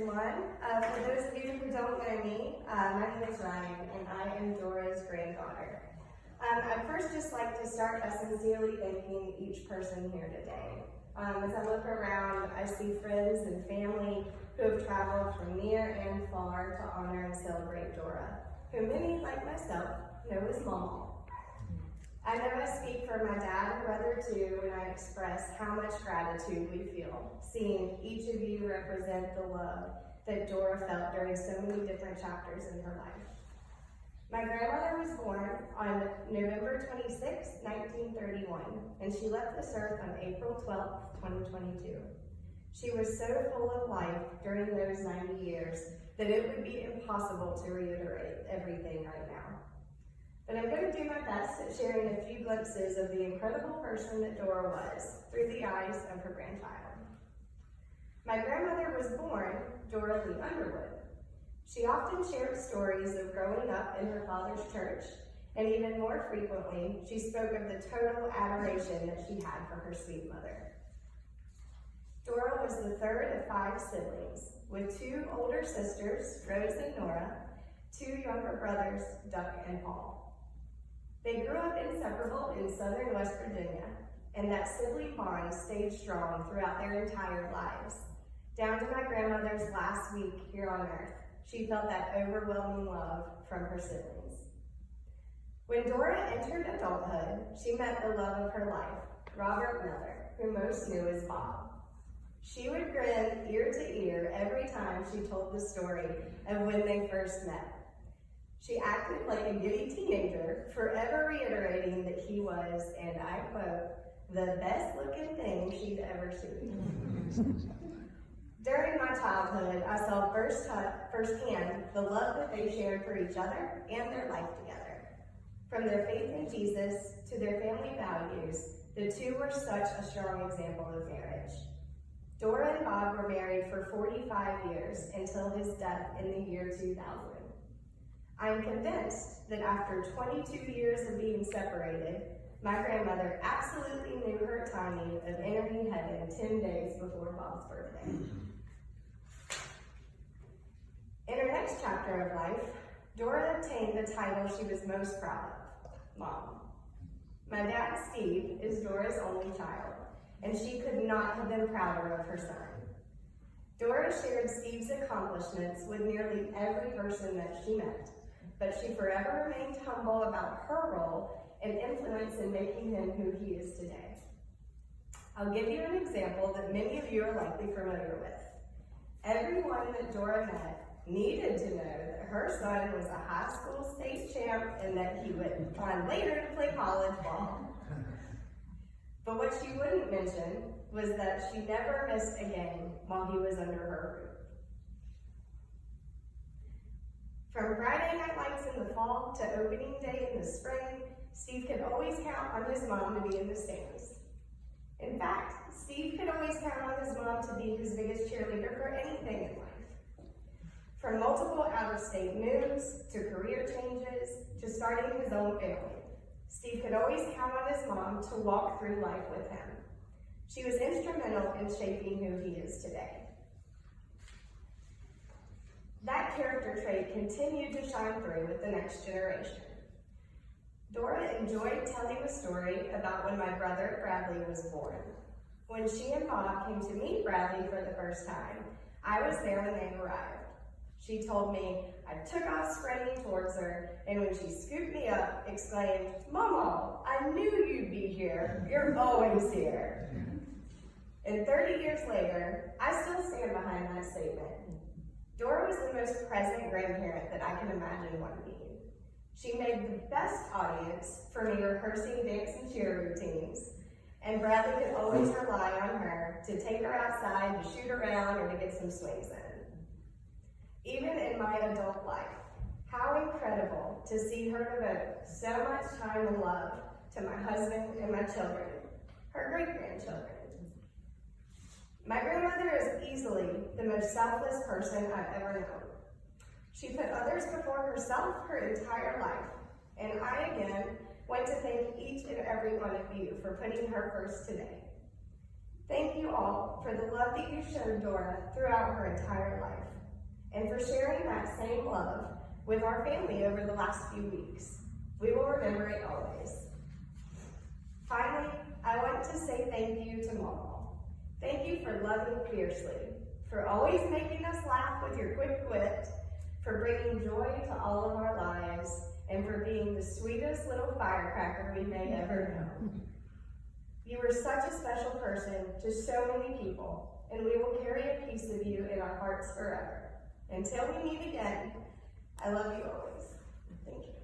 Everyone. For those of you who don't know me, my name is Ryan, and I am Dora's granddaughter. I'd first just like to start by sincerely thanking each person here today. As I look around, I see friends and family who have traveled from near and far to honor and celebrate Dora, who many, like myself, know as Mama. I know I speak for my dad and brother too when I express how much gratitude we feel, seeing each of you represent the love that Dora felt during so many different chapters in her life. My grandmother was born on November 26, 1931, and she left this earth on April 12, 2022. She was so full of life during those 90 years that it would be impossible to reiterate everything right now. But I'm going to do my best at sharing a few glimpses of the incredible person that Dora was through the eyes of her grandchild. My grandmother was born Dora Lee Underwood. She often shared stories of growing up in her father's church, and even more frequently, she spoke of the total adoration that she had for her sweet mother. Dora was the third of 5 siblings, with 2 older sisters, Rose and Nora, 2 younger brothers, Duck and Paul. They grew up inseparable in southern West Virginia, and that sibling bond stayed strong throughout their entire lives. Down to my grandmother's last week here on earth, she felt that overwhelming love from her siblings. When Dora entered adulthood, she met the love of her life, Robert Miller, who most knew as Bob. She would grin ear to ear every time she told the story of when they first met. She acted like a giddy teenager, forever reiterating that he was, and I quote, the best looking thing she'd ever seen. During my childhood, I saw firsthand the love that they shared for each other and their life together. From their faith in Jesus to their family values, the 2 were such a strong example of marriage. Dora and Bob were married for 45 years until his death in the year 2000. I am convinced that after 22 years of being separated, my grandmother absolutely knew her timing of entering heaven 10 days before Bob's birthday. In her next chapter of life, Dora obtained the title she was most proud of, Mom. My dad, Steve, is Dora's only child, and she could not have been prouder of her son. Dora shared Steve's accomplishments with nearly every person that she met, but she forever remained humble about her role and influence in making him who he is today. I'll give you an example that many of you are likely familiar with. Everyone that Dora met needed to know that her son was a high school state champ and that he would on later to play college ball. But what she wouldn't mention was that she never missed a game while he was under her roof. From Friday night lights in the fall to opening day in the spring, Steve could always count on his mom to be in the stands. In fact, Steve could always count on his mom to be his biggest cheerleader for anything in life. From multiple out-of-state moves, to career changes, to starting his own family, Steve could always count on his mom to walk through life with him. She was instrumental in shaping who he is today. That character trait continued to shine through with the next generation. Dora enjoyed telling the story about when my brother Bradley was born. When she and Bob came to meet Bradley for the first time, I was there when they arrived. She told me I took off sprinting towards her, and when she scooped me up, exclaimed, "Mama, I knew you'd be here. You're always here." And 30 years later, I still stand behind that statement. Dora was the most present grandparent that I can imagine one being. She made the best audience for me rehearsing dance and cheer routines, and Bradley could always rely on her to take her outside to shoot around or to get some swings in. Even in my adult life, how incredible to see her devote so much time and love to my husband and my children, her great-grandchildren. My grandmother is easily the most selfless person I've ever known. She put others before herself her entire life, and I again want to thank each and every one of you for putting her first today. Thank you all for the love that you showed Dora throughout her entire life, and for sharing that same love with our family over the last few weeks. We will remember it always. Finally, I want to say thank you to Mama. Thank you for loving fiercely, for always making us laugh with your quick wit, for bringing joy to all of our lives, and for being the sweetest little firecracker we may ever know. You were such a special person to so many people, and we will carry a piece of you in our hearts forever. Until we meet again, I love you always. Thank you.